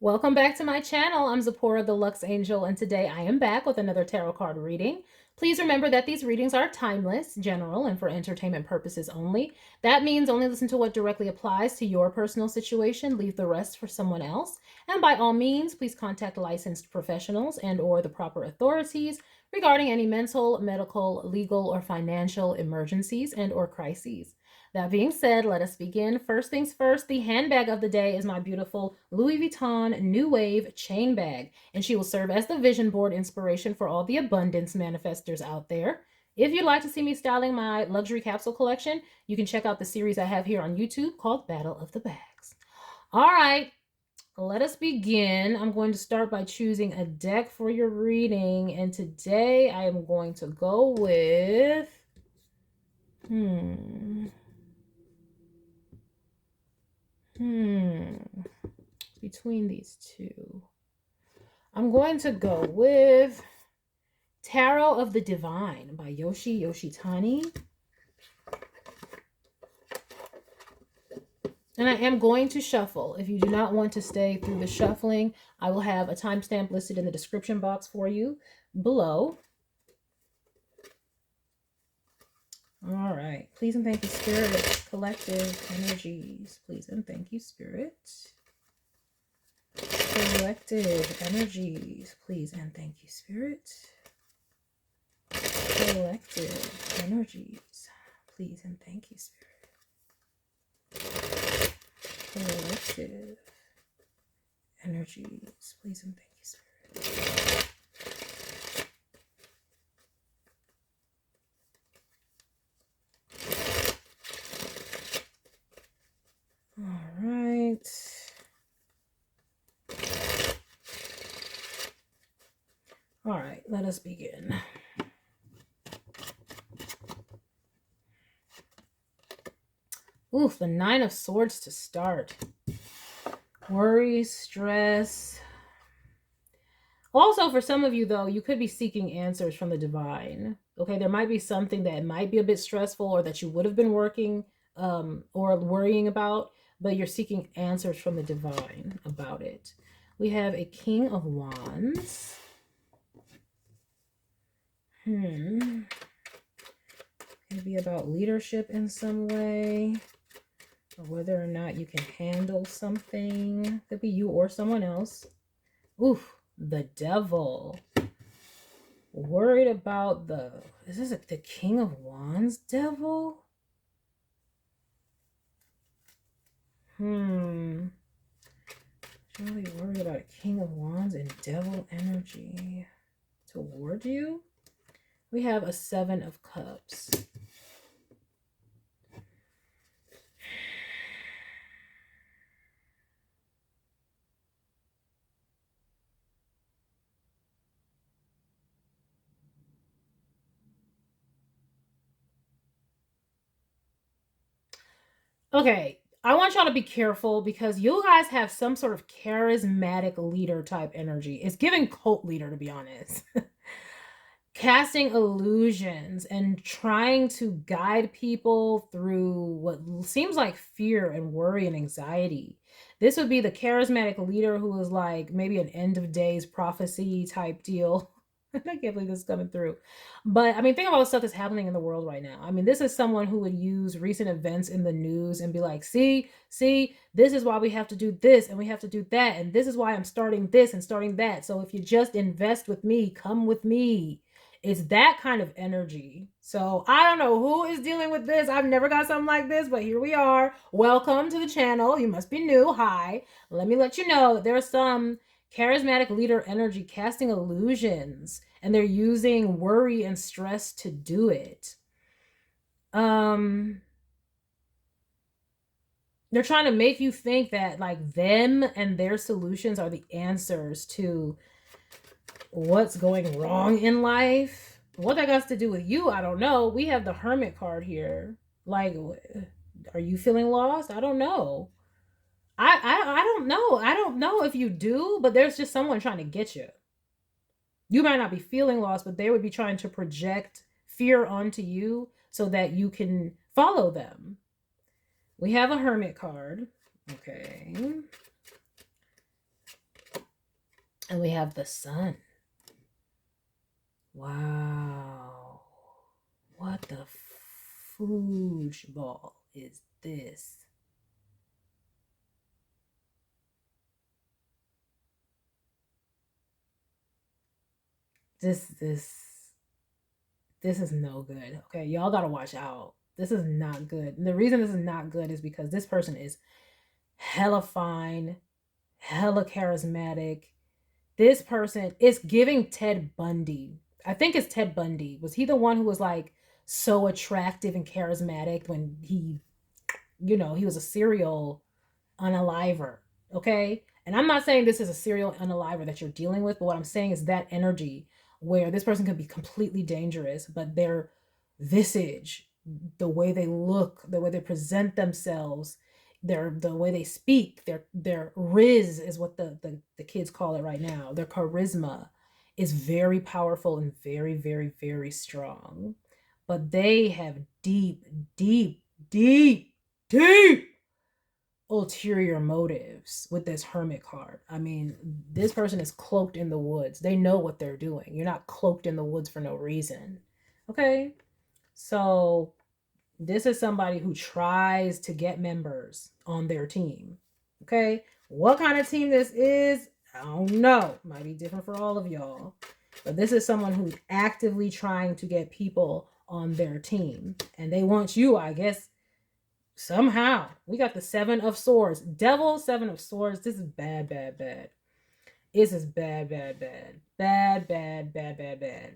Welcome back to my channel. I'm Zipporah the Lux Angel, and today I am back with another tarot card reading. Please remember that these readings are timeless, general, and for entertainment purposes only. That means only listen to what directly applies to your personal situation. Leave the rest for someone else. And by all means, please contact licensed professionals and or the proper authorities regarding any mental, medical, legal, or financial emergencies and or crises. That being said, let us begin. First things first, the handbag of the day is my beautiful Louis Vuitton New Wave chain bag, and she will serve as the vision board inspiration for all the abundance manifestors out there. If you'd like to see me styling my luxury capsule collection, you can check out the series I have here on YouTube called Battle of the Bags. All right, let us begin. I'm going to start by choosing a deck for your reading, and today I am going to go with... between these two. I'm going to go with Tarot of the Divine by Yoshitani. And I am going to shuffle. If you do not want to stay through the shuffling, I will have a timestamp listed in the description box for you below. All right. Please and thank you, Spirit. Collective energies. Please and thank you, Spirit. Collective energies. Please and thank you, Spirit. Collective energies. Please and thank you, Spirit. Collective energies. Please and thank you, Spirit. All right. All right, let us begin. Oof, the Nine of Swords to start. Worry, stress. Also, for some of you, though, you could be seeking answers from the divine. Okay, there might be something that might be a bit stressful or that you would have been working or worrying about, but you're seeking answers from the divine about it. We have a King of Wands. Could be about leadership in some way, or whether or not you can handle something. Could be you or someone else. Oof, the Devil. Worried about is this the King of Wands Devil? Really worried about a King of Wands and Devil energy toward you. We have a Seven of Cups. Okay, I want y'all to be careful because you guys have some sort of charismatic leader type energy. It's giving cult leader, to be honest. Casting illusions and trying to guide people through what seems like fear and worry and anxiety. This would be the charismatic leader who is like maybe an end of days prophecy type deal. I can't believe this is coming through. But I mean, think about the stuff that's happening in the world right now. I mean, this is someone who would use recent events in the news and be like, see, this is why we have to do this and we have to do that. And this is why I'm starting this and starting that. So if you just invest with me, come with me. It's that kind of energy. So I don't know who is dealing with this. I've never got something like this, but here we are. Welcome to the channel. You must be new. Hi. Let me let you know there's some charismatic leader energy casting illusions, and they're using worry and stress to do it. They're trying to make you think that like them and their solutions are the answers to what's going wrong in life. What that got to do with you, I don't know. We have the Hermit card here. Like, are you feeling lost? I don't know. I don't know. I don't know if you do, but there's just someone trying to get you. You might not be feeling lost, but they would be trying to project fear onto you so that you can follow them. We have a Hermit card. Okay. And we have the sun. Wow. What the foosball is this? This is no good. Okay, y'all gotta watch out. This is not good. And the reason this is not good is because this person is hella fine, hella charismatic. This person is giving Ted Bundy. I think it's Ted Bundy. Was he the one who was like so attractive and charismatic when he, you know, he was a serial unaliver? Okay. And I'm not saying this is a serial unaliver that you're dealing with, but what I'm saying is that energy where this person could be completely dangerous, but their visage, the way they look, the way they present themselves, the way they speak, their riz is what the kids call it right now. Their charisma is very powerful and very, very, very strong. But they have deep, deep, deep, deep ulterior motives with this hermit card. I mean, this person is cloaked in the woods. They know what they're doing. You're not cloaked in the woods for no reason. Okay? So, this is somebody who tries to get members on their team. Okay? What kind of team this is, I don't know. Might be different for all of y'all. But this is someone who's actively trying to get people on their team. And they want you, I guess, somehow. We got the 7 of Swords. Devil, 7 of Swords. This is bad, bad, bad. This is bad, bad, bad. Bad, bad, bad, bad, bad.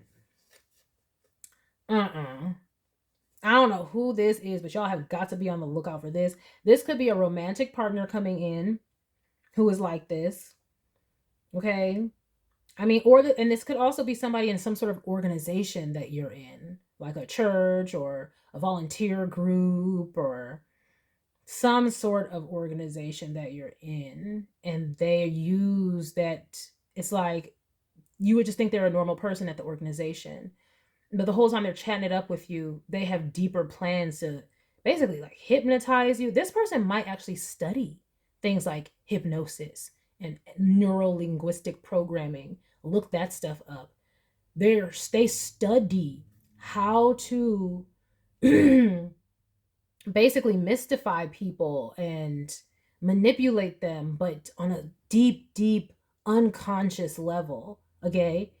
I don't know who this is, but y'all have got to be on the lookout for this. This could be a romantic partner coming in who is like this. Okay? I mean, and this could also be somebody in some sort of organization that you're in, like a church or a volunteer group or some sort of organization that you're in, and they use that. It's like you would just think they're a normal person at the organization, but the whole time they're chatting it up with you, they have deeper plans to basically like hypnotize you. This person might actually study things like hypnosis and neuro-linguistic programming. Look that stuff up. They study how to basically mystify people and manipulate them, but on a deep, deep unconscious level. Okay?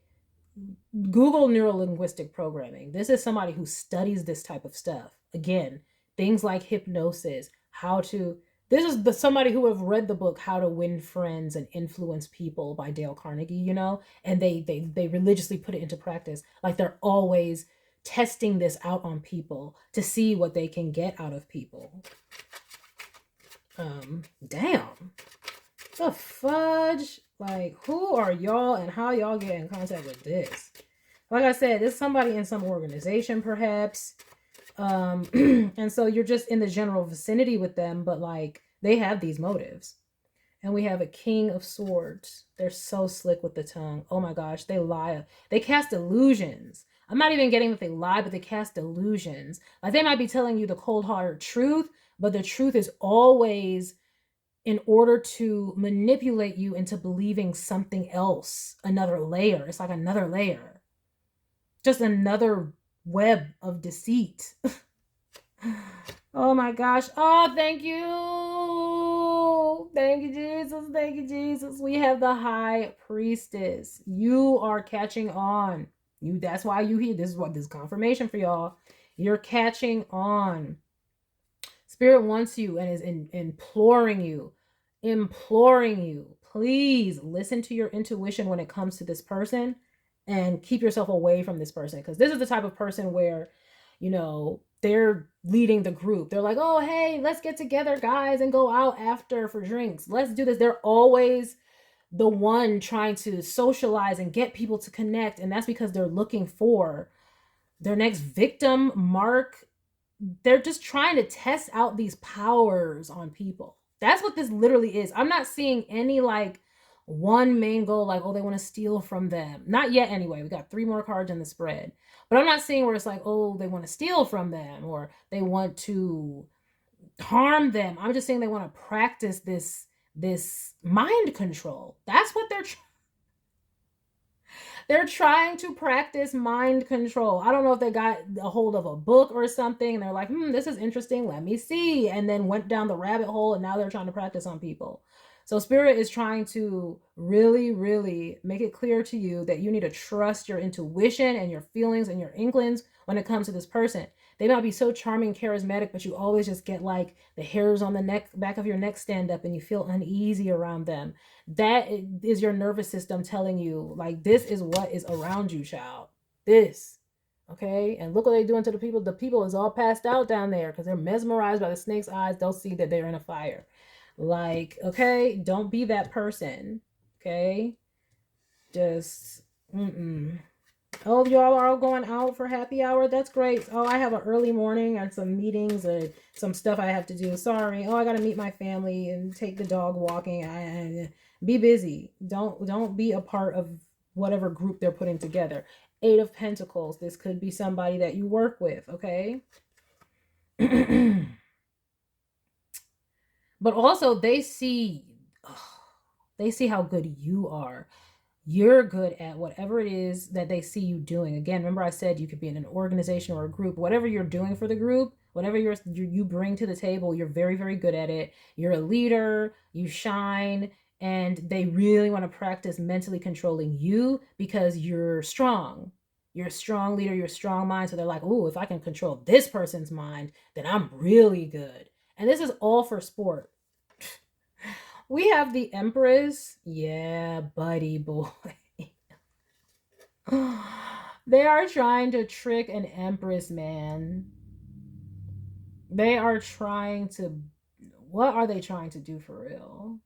Google neuro-linguistic programming. This is somebody who studies this type of stuff. Again, things like hypnosis, how to. This is somebody who have read the book How to Win Friends and Influence People by Dale Carnegie, you know, and they religiously put it into practice. Like they're always testing this out on people to see what they can get out of people. Damn. The fudge? Like, who are y'all and how y'all get in contact with this? Like I said, there's somebody in some organization, perhaps. And so you're just in the general vicinity with them, but like they have these motives. And we have a King of Swords. They're so slick with the tongue. Oh my gosh, they lie. They cast illusions. I'm not even getting that they lie, but they cast illusions. Like they might be telling you the cold hard truth, but the truth is always in order to manipulate you into believing something else, another layer. It's like another layer. Just another web of deceit. Oh my gosh. Oh, thank you. Thank you, Jesus. Thank you, Jesus. We have the High Priestess. You are catching on. That's why you hear this is confirmation for y'all. You're catching on. Spirit wants you and is imploring you. Please listen to your intuition when it comes to this person and keep yourself away from this person, because this is the type of person where, you know, they're leading the group. They're like, oh, hey, let's get together, guys, and go out after for drinks. Let's do this. They're always the one trying to socialize and get people to connect. And that's because they're looking for their next victim, mark. They're just trying to test out these powers on people. That's what this literally is. I'm not seeing any like one main goal, like, oh, they want to steal from them. Not yet anyway. We got 3 more cards in the spread. But I'm not seeing where it's like, oh, they want to steal from them or they want to harm them. I'm just saying they want to practice this mind control. That's what they're They're trying to practice mind control. I don't know if they got a hold of a book or something and they're like, this is interesting. Let me see. And then went down the rabbit hole and now they're trying to practice on people. So Spirit is trying to really, really make it clear to you that you need to trust your intuition and your feelings and your inklings when it comes to this person. They might be so charming, charismatic, but you always just get like the hairs on the neck, back of your neck stand up and you feel uneasy around them. That is your nervous system telling you, like, this is what is around you, child. This. Okay? And look what they're doing to the people. The people is all passed out down there because they're mesmerized by the snake's eyes. They'll see that they're in a fire. Like, okay, don't be that person. Okay? Just, Oh, y'all are all going out for happy hour? That's great. Oh, I have an early morning and some meetings and some stuff I have to do. Sorry. Oh, I got to meet my family and take the dog walking. I be busy. Don't be a part of whatever group they're putting together. 8 of Pentacles. This could be somebody that you work with, okay? But also they see how good you are. You're good at whatever it is that they see you doing. Again, remember I said you could be in an organization or a group. Whatever you're doing for the group, whatever you bring to the table, you're very, very good at it. You're a leader, you shine, and they really want to practice mentally controlling you because you're strong. You're a strong leader, you're a strong mind. So they're like, oh, if I can control this person's mind, then I'm really good. And this is all for sport. We have the Empress. Yeah, buddy boy. They are trying to trick an Empress, man. They are trying to... What are they trying to do for real?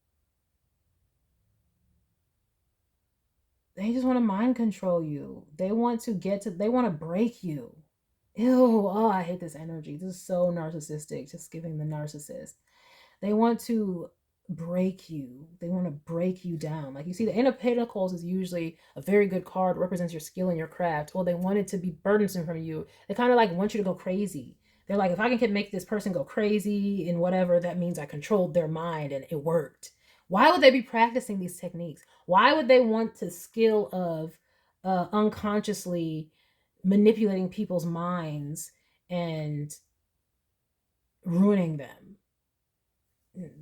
They just want to mind control you. They want to break you. Ew, oh, I hate this energy. This is so narcissistic. Just giving the narcissist. They want to break you. They want to break you down. Like you see, the Eight of Pentacles is usually a very good card, represents your skill and your craft. Well, they want it to be burdensome from you. They kind of like want you to go crazy. They're like, if I can make this person go crazy in whatever, that means I controlled their mind and it worked. Why would they be practicing these techniques? Why would they want the skill of unconsciously manipulating people's minds and ruining them?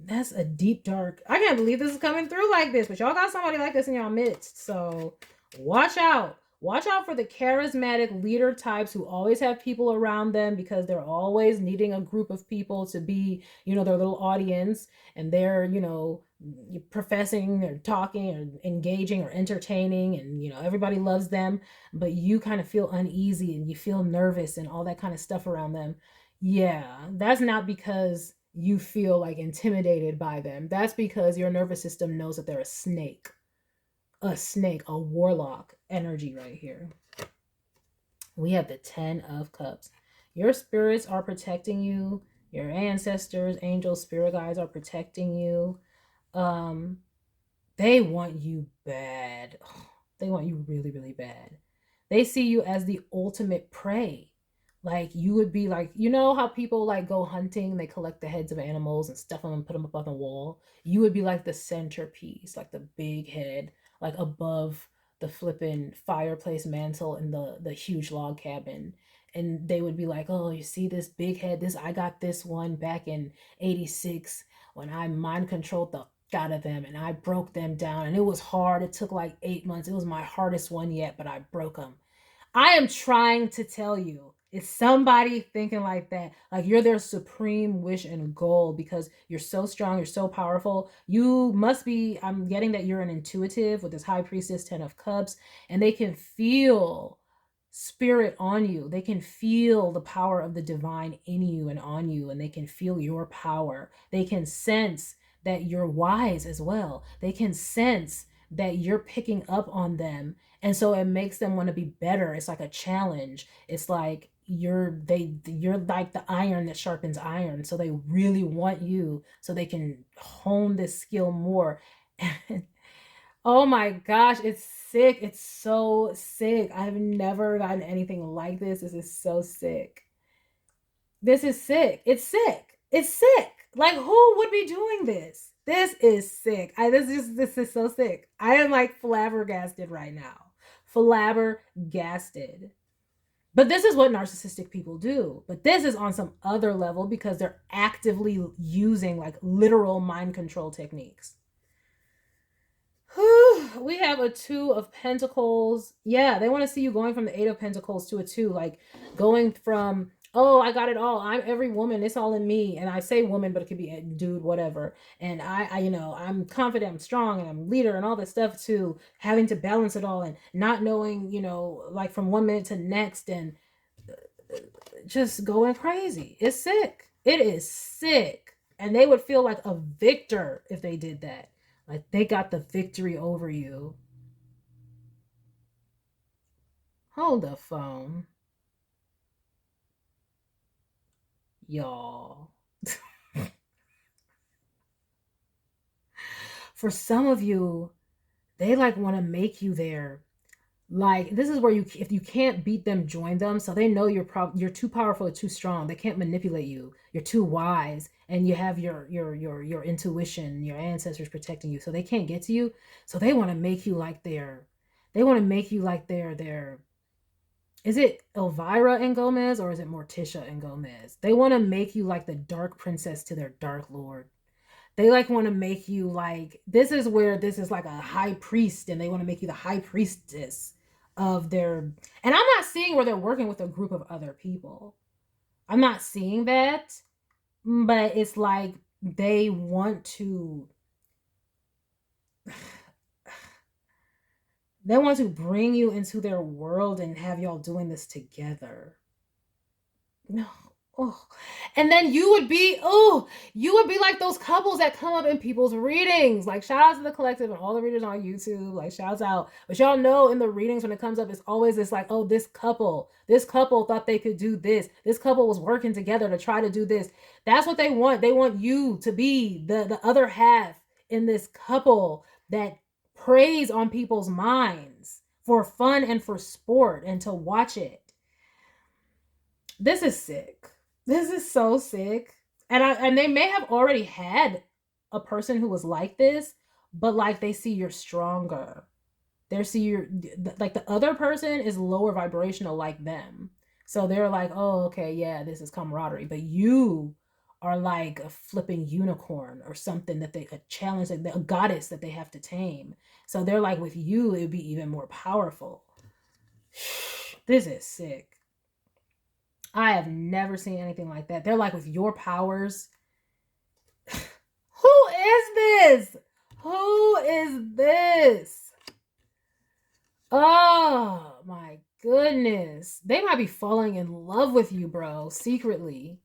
That's a deep, dark... I can't believe this is coming through like this, but y'all got somebody like this in y'all midst. So watch out. Watch out for the charismatic leader types who always have people around them because they're always needing a group of people to be, their little audience. And they're, professing or talking or engaging or entertaining. And, everybody loves them. But you kind of feel uneasy and you feel nervous and all that kind of stuff around them. Yeah, that's not because you feel like intimidated by them. That's because your nervous system knows that they're a snake, a warlock energy right here. We have the 10 of Cups. Your spirits are protecting you. Your ancestors, angels, spirit guides are protecting you. They want you bad. They want you really, really bad. They see you as the ultimate prey. Like you would be like, how people like go hunting, they collect the heads of animals and stuff them and put them up on the wall. You would be like the centerpiece, like the big head, like above the flippin' fireplace mantle in the huge log cabin. And they would be like, oh, you see this big head? I got this one back in 86 when I mind controlled the out of them and I broke them down. And it was hard. It took like 8 months. It was my hardest one yet, but I broke them. I am trying to tell you, it's somebody thinking like that. Like you're their supreme wish and goal because you're so strong, you're so powerful. You must be, I'm getting that you're an intuitive with this High Priestess, 10 of Cups, and they can feel spirit on you. They can feel the power of the divine in you and on you, and they can feel your power. They can sense that you're wise as well. They can sense that you're picking up on them. And so it makes them want to be better. It's like a challenge. It's like you're like the iron that sharpens iron. So they really want you so they can hone this skill more. Oh my gosh, it's sick. It's so sick. I've never gotten anything like this. This is so sick. This is sick. It's sick. It's sick. Like, who would be doing this? This is sick. This is so sick. I am like flabbergasted right now. flabbergasted. But this is what narcissistic people do. But this is on some other level because they're actively using like literal mind control techniques. We have a 2 of Pentacles. Yeah, they want to see you going from the 8 of Pentacles to a 2, like going from, oh, I got it all. I'm every woman. It's all in me. And I say woman, but it could be a dude, whatever. And I, you know, I'm confident, I'm strong, and I'm a leader and all this stuff, to having to balance it all and not knowing, you know, like from one minute to next, and just going crazy. It's sick. It is sick. And they would feel like a victor if they did that. Like they got the victory over you. Hold the phone. Y'all. For some of you, they like want to make you their, like, this is where you, if you can't beat them, join them. So they know you're too powerful or too strong. They can't manipulate you. You're too wise, and you have your intuition, your ancestors protecting you. So they can't get to you. So they want to make you like their, is it Elvira and Gomez, or is it Morticia and Gomez? They want to make you like the dark princess to their dark lord. They like want to make you like, this is where this is like a high priest, and they want to make you the high priestess of their, and I'm not seeing where they're working with a group of other people. I'm not seeing that, but it's like they want to, they want to bring you into their world and have y'all doing this together. No. Oh. And then you would be like those couples that come up in people's readings. Like, shout out to the collective and all the readers on YouTube. Like, shouts out. But y'all know in the readings when it comes up, it's always this like, oh, this couple thought they could do this. This couple was working together to try to do this. That's what they want. They want you to be the other half in this couple that preys on people's minds for fun and for sport and to watch it. This is sick. This is so sick. And they may have already had a person who was like this, but like they see you're stronger. They see you're like, the other person is lower vibrational like them. So they're like, oh, okay, yeah, this is camaraderie. But you are like a flipping unicorn or something, that a challenge, like a goddess that they have to tame. So they're like, with you, it would be even more powerful. This is sick. I have never seen anything like that. They're like, with your powers. Who is this? Who is this? Oh my goodness. They might be falling in love with you, bro. Secretly.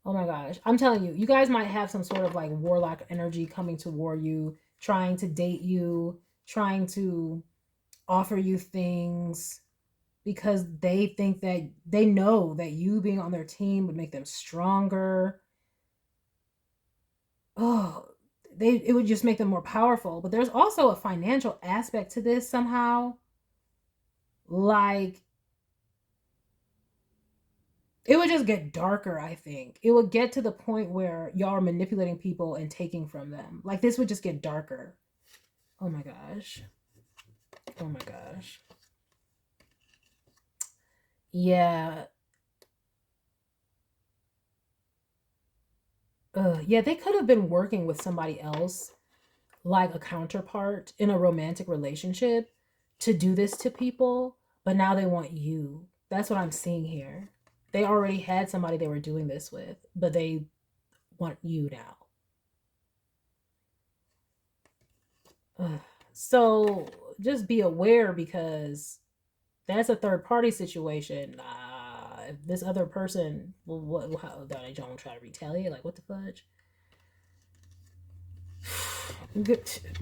Oh my gosh. I'm telling you, you guys might have some sort of like warlock energy coming toward you, trying to date you, trying to offer you things, because they think that they know that you being on their team would make them stronger. Oh, it would just make them more powerful. But there's also a financial aspect to this somehow. Like, it would just get darker, I think. It would get to the point where y'all are manipulating people and taking from them. Like, this would just get darker. Oh my gosh. Oh my gosh. Yeah. Yeah, they could have been working with somebody else, like a counterpart in a romantic relationship, to do this to people, but now they want you. That's what I'm seeing here. They already had somebody they were doing this with, but they want you now. So just be aware, because that's a third party situation. If this other person, well, how they don't try to retaliate? Like, what the fudge?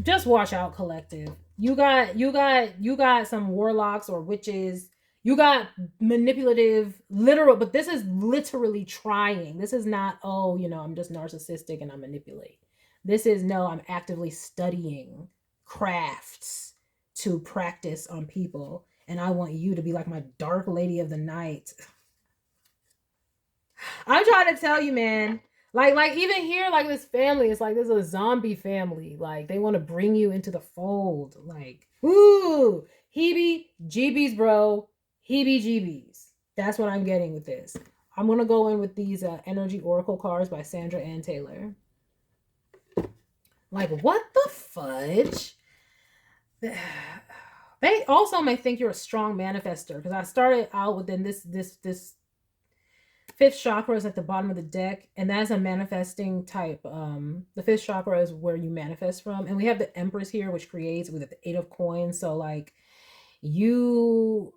Just watch out, collective. You got some warlocks or witches. You got manipulative, literal, but this is literally trying. This is not, oh, I'm just narcissistic and I manipulate. This is, no, I'm actively studying crafts to practice on people. And I want you to be like my dark lady of the night. I'm trying to tell you, man. Like even here, like this family, it's like there's a zombie family. Like they want to bring you into the fold. Like, ooh, heebie jeebies, bro. Heebie jeebies. That's what I'm getting with this. I'm gonna go in with these energy oracle cards by Sandra Ann Taylor. Like, what the fudge? They also may think you're a strong manifester because I started out within this fifth chakra is at the bottom of the deck, and that's a manifesting type. The fifth chakra is where you manifest from, and we have the Empress here, which creates with the Eight of Coins. So like, you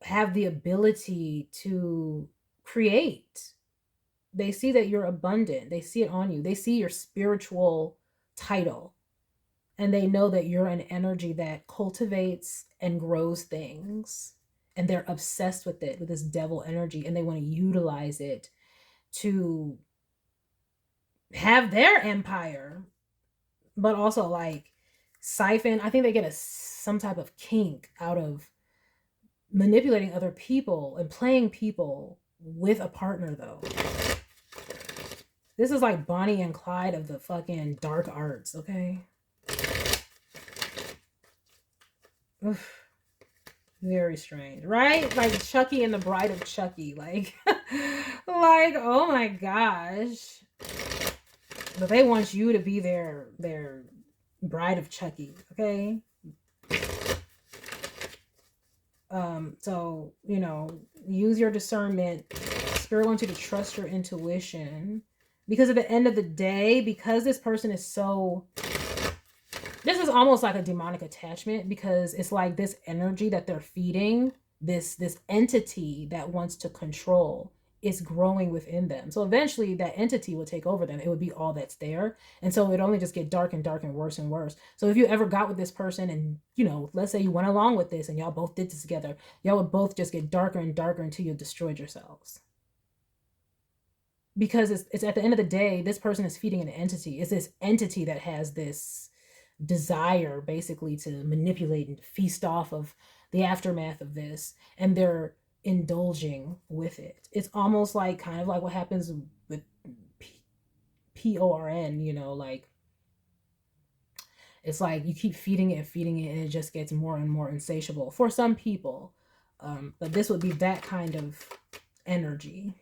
have the ability to create. They see that you're abundant. They see it on you. They see your spiritual title, and they know that you're an energy that cultivates and grows things, and they're obsessed with it, with this devil energy, and they want to utilize it to have their empire, but also like siphon. I think they get some type of kink out of manipulating other people and playing people with a partner, though. This is like Bonnie and Clyde of the fucking dark arts, okay? Oof. Very strange, right? Like Chucky and the Bride of Chucky. Like, like, oh my gosh. But they want you to be their Bride of Chucky, okay? So, you know, use your discernment. Spirit wants you to trust your intuition. Because at the end of the day, because this person is so... This is almost like a demonic attachment, because it's like this energy that they're feeding, this entity that wants to control, is growing within them. So eventually that entity will take over them. It would be all that's there. And so it would only just get dark and dark and worse and worse. So if you ever got with this person and, you know, let's say you went along with this and y'all both did this together, y'all would both just get darker and darker until you destroyed yourselves. Because it's at the end of the day, this person is feeding an entity. It's this entity that has this desire basically to manipulate and feast off of the aftermath of this, and they're indulging with it. It's almost like kind of like what happens with PORN, you know, like it's like you keep feeding it and it just gets more and more insatiable for some people. But this would be that kind of energy.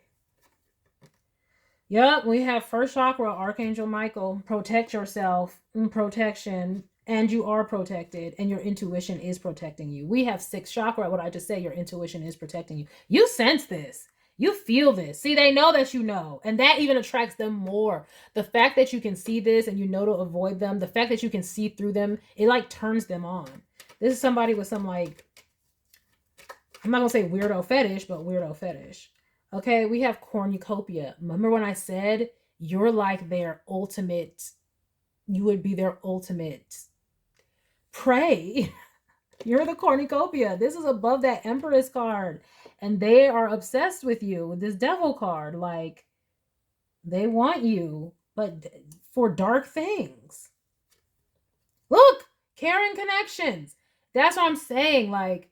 Yep, we have first chakra, Archangel Michael. Protect yourself, protection, and you are protected, and your intuition is protecting you. We have sixth chakra. What I just say, your intuition is protecting you. You sense this. You feel this. See, they know that you know, and that even attracts them more. The fact that you can see this and you know to avoid them, the fact that you can see through them, it like turns them on. This is somebody with some like, I'm not gonna say weirdo fetish, but weirdo fetish. Okay, we have cornucopia. Remember when I said you're like their ultimate, you would be their ultimate prey. You're the cornucopia. This is above that Empress card. And they are obsessed with you with this devil card. Like, they want you, but for dark things. Look, Karen connections. That's what I'm saying. Like,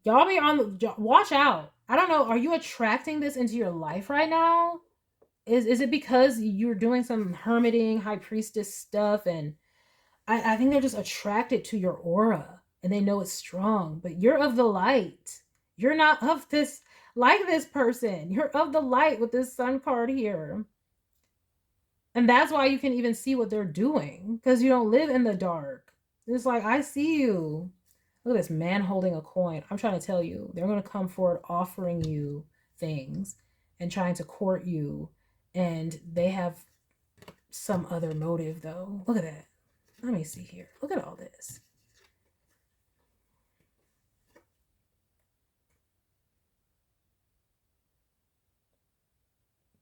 y'all be on the, watch out. I don't know. Are you attracting this into your life right now? Is it because you're doing some hermiting, high priestess stuff? And I think they're just attracted to your aura and they know it's strong, but you're of the light. You're not of this, like this person. You're of the light with this sun card here. And that's why you can even see what they're doing, because you don't live in the dark. It's like, I see you. Look at this man holding a coin. I'm trying to tell you, they're going to come forward offering you things and trying to court you. And they have some other motive, though. Look at that. Let me see here. Look at all this.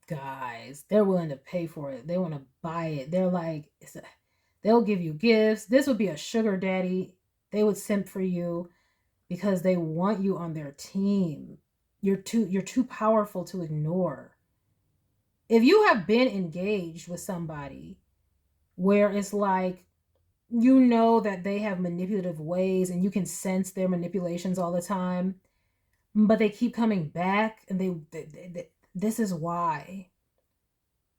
Guys, they're willing to pay for it. They want to buy it. They're like, they'll give you gifts. This would be a sugar daddy. They would simp for you because they want you on their team. You're too powerful to ignore. If you have been engaged with somebody where it's like, you know that they have manipulative ways and you can sense their manipulations all the time, but they keep coming back, and they this is why.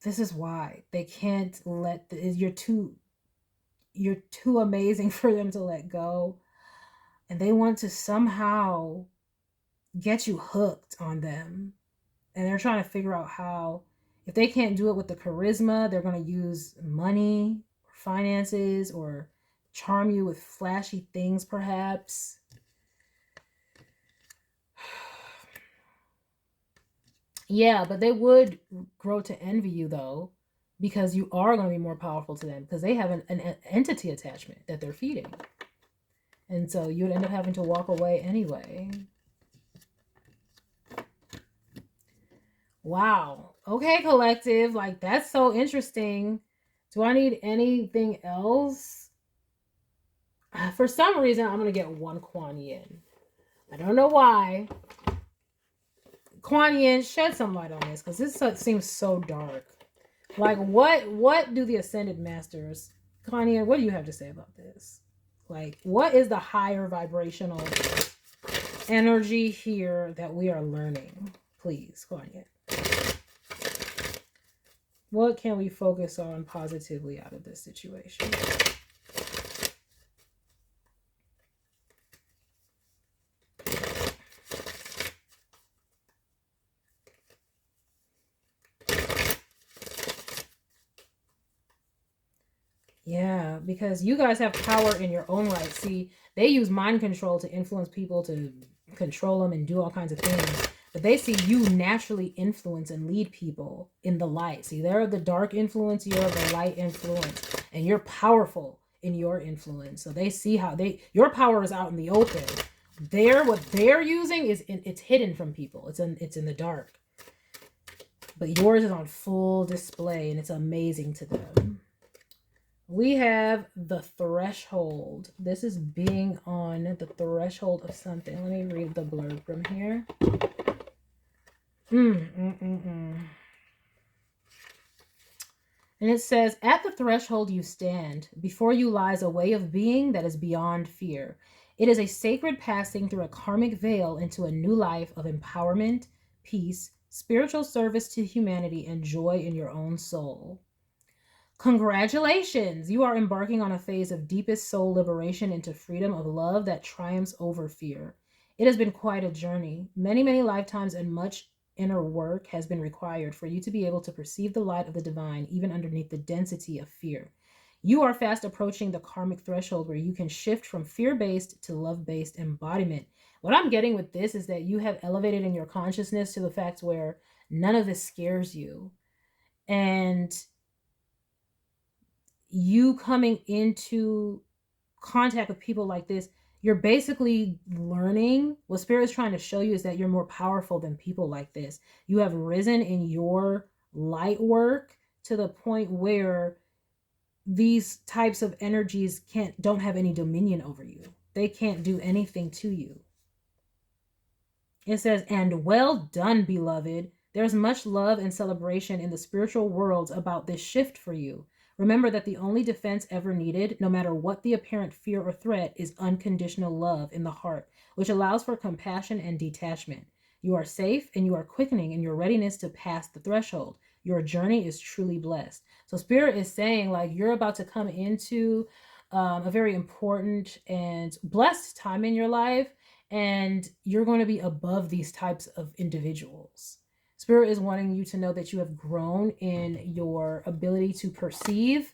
This is why they can't let you're too amazing for them to let go, and they want to somehow get you hooked on them, and they're trying to figure out how. If they can't do it with the charisma, they're going to use money, finances, or charm you with flashy things, perhaps. Yeah, but they would grow to envy you, though, because you are going to be more powerful to them, because they have an entity attachment that they're feeding. And so you'd end up having to walk away anyway. Wow. Okay, collective. Like, that's so interesting. Do I need anything else? For some reason, I'm going to get one Kuan Yin. I don't know why. Kuan Yin, shed some light on this, because this seems so dark. Like, what do the Ascended Masters, Kuan Yin, what do you have to say about this? Like, what is the higher vibrational energy here that we are learning? Please, Kuan Yin. What can we focus on positively out of this situation? Yeah, because you guys have power in your own right. See, they use mind control to influence people, to control them and do all kinds of things. But they see you naturally influence and lead people in the light. See, they're the dark influence, you're the light influence. And you're powerful in your influence. So they see how your power is out in the open. What they're using is it's hidden from people. It's in the dark. But yours is on full display, and it's amazing to them. We have the threshold. This is being on the threshold of something. Let me read the blurb from here. And it says, at the threshold you stand. Before you lies a way of being that is beyond fear. It is a sacred passing through a karmic veil into a new life of empowerment, peace, spiritual service to humanity, and joy in your own soul. Congratulations! You are embarking on a phase of deepest soul liberation into freedom of love that triumphs over fear. It has been quite a journey. Many, many lifetimes and much inner work has been required for you to be able to perceive the light of the divine even underneath the density of fear. You are fast approaching the karmic threshold where you can shift from fear-based to love-based embodiment. What I'm getting with this is that you have elevated in your consciousness to the fact where none of this scares you. And you coming into contact with people like this, you're basically learning. What Spirit is trying to show you is that you're more powerful than people like this. You have risen in your light work to the point where these types of energies don't have any dominion over you. They can't do anything to you. It says, and well done, beloved. There's much love and celebration in the spiritual worlds about this shift for you. Remember that the only defense ever needed, no matter what the apparent fear or threat, is unconditional love in the heart, which allows for compassion and detachment. You are safe and you are quickening in your readiness to pass the threshold. Your journey is truly blessed. So Spirit is saying, like, you're about to come into a very important and blessed time in your life, and you're going to be above these types of individuals. Spirit is wanting you to know that you have grown in your ability to perceive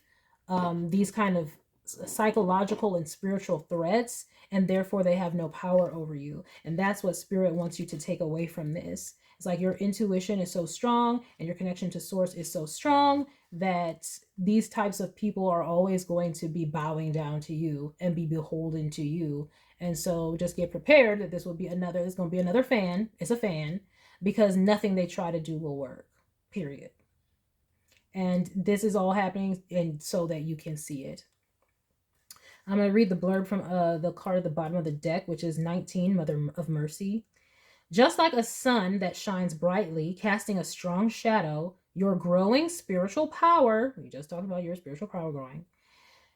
these kind of psychological and spiritual threats, and therefore they have no power over you. And that's what Spirit wants you to take away from this. It's like your intuition is so strong and your connection to Source is so strong that these types of people are always going to be bowing down to you and be beholden to you. And so just get prepared that it's going to be another fan. It's a fan, because nothing they try to do will work, period. And this is all happening and so that you can see it. I'm going to read the blurb from the card at the bottom of the deck, which is 19, Mother of Mercy. Just like a sun that shines brightly, casting a strong shadow, your growing spiritual power, we just talked about your spiritual power growing,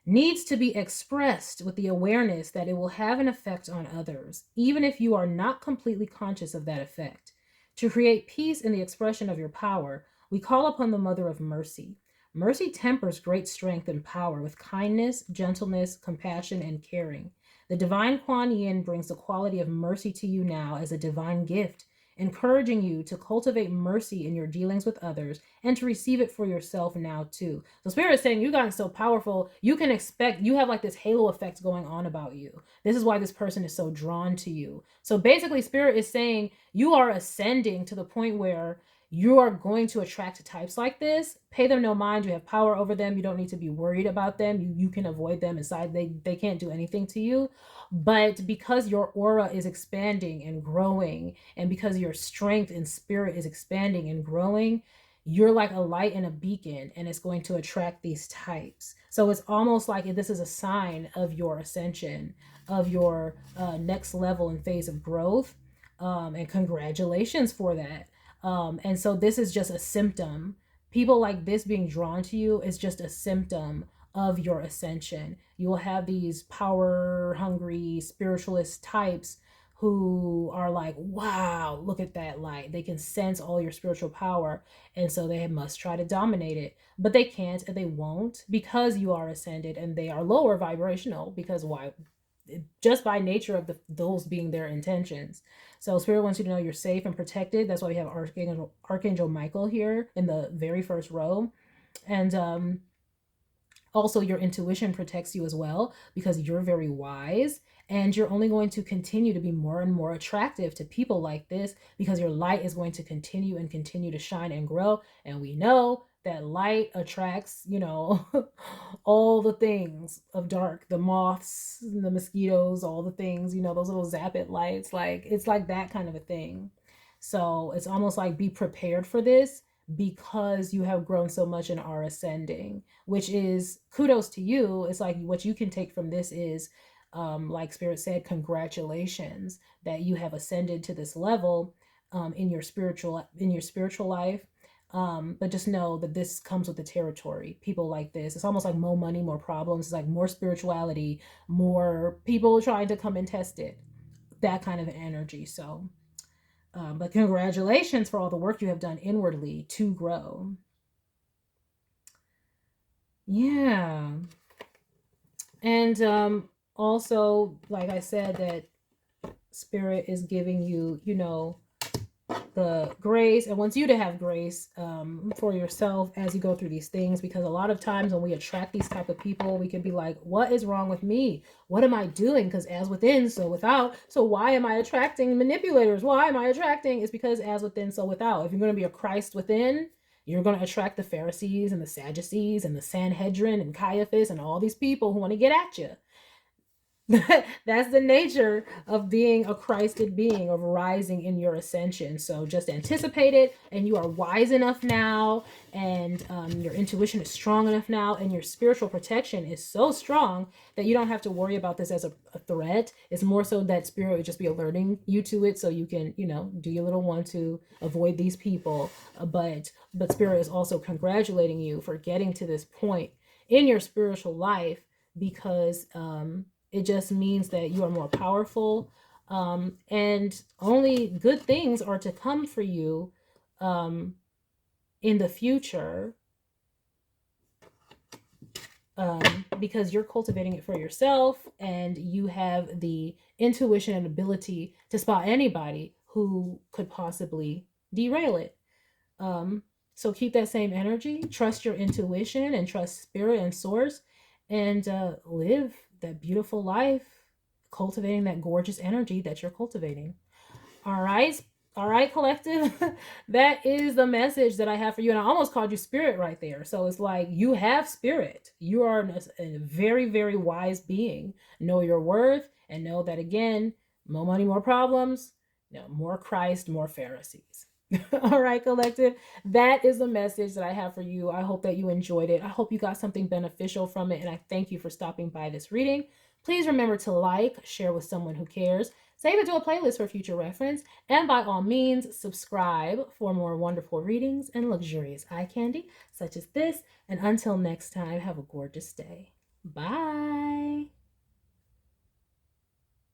needs to be expressed with the awareness that it will have an effect on others, even if you are not completely conscious of that effect. To create peace in the expression of your power, We call upon the Mother of Mercy. Mercy tempers great strength and power with kindness, gentleness, compassion, and caring. The divine Kuan Yin brings the quality of mercy to you now as a divine gift, encouraging you to cultivate mercy in your dealings with others and to receive it for yourself now too. So Spirit is saying you've gotten so powerful, you can expect, you have like this halo effect going on about you. This is why this person is so drawn to you. So basically Spirit is saying you are ascending to the point where you are going to attract types like this. Pay them no mind. You have power over them. You don't need to be worried about them. You can avoid them inside. They can't do anything to you. But because your aura is expanding and growing, and because your strength and spirit is expanding and growing, you're like a light and a beacon, and it's going to attract these types. So it's almost like this is a sign of your ascension, of your next level and phase of growth. And congratulations for that. And so this is just a symptom. People like this being drawn to you is just a symptom of your ascension. You will have these power hungry spiritualist types who are like, wow, look at that light. They can sense all your spiritual power. And so they must try to dominate it. But they can't and they won't, because you are ascended and they are lower vibrational. Because why? Just by nature of those being their intentions. So Spirit wants you to know you're safe and protected. That's why we have Archangel Michael here in the very first row. And also your intuition protects you as well, because you're very wise, and you're only going to continue to be more and more attractive to people like this, because your light is going to continue and continue to shine and grow. And we know that light attracts, you know, all the things of dark, the moths, the mosquitoes, all the things, you know, those little zap-it lights. Like, it's like that kind of a thing. So it's almost like be prepared for this, because you have grown so much and are ascending, which is kudos to you. It's like what you can take from this is, like Spirit said, congratulations that you have ascended to this level in your spiritual life. But just know that this comes with the territory. People like this, it's almost like more money, more problems. It's like more spirituality, more people trying to come and test it, that kind of energy. So but congratulations for all the work you have done inwardly to grow. Yeah. And also, like I said, that Spirit is giving you, you know, the grace, and wants you to have grace for yourself as you go through these things, because a lot of times when we attract these type of people, we can be like, what is wrong with me? What am I doing? Because as within, so without. So why am I attracting manipulators? Why am I attracting? It's because as within, so without. If you're going to be a Christ within, you're going to attract the Pharisees and the Sadducees and the Sanhedrin and Caiaphas and all these people who want to get at you. That's the nature of being a Christed being, of rising in your ascension. So just anticipate it, and you are wise enough now, and your intuition is strong enough now, and your spiritual protection is so strong that you don't have to worry about this as a threat. It's more so that Spirit would just be alerting you to it, so you can, you know, do your little one to avoid these people. But Spirit is also congratulating you for getting to this point in your spiritual life, because it just means that you are more powerful, and only good things are to come for you in the future, because you're cultivating it for yourself, and you have the intuition and ability to spot anybody who could possibly derail it. So keep that same energy, trust your intuition, and trust Spirit and Source, and live that beautiful life, cultivating that gorgeous energy that you're cultivating. All right, collective. That is the message that I have for you. And I almost called you Spirit right there. So it's like, you have Spirit. You are a very, very wise being. Know your worth, and know that, again, more money, more problems, you know, more Christ, more Pharisees. All right, collective. That is the message that I have for you. I hope that you enjoyed it. I hope you got something beneficial from it. And I thank you for stopping by this reading. Please remember to like, share with someone who cares, save it to a playlist for future reference, and by all means, subscribe for more wonderful readings and luxurious eye candy such as this. And until next time, have a gorgeous day. Bye.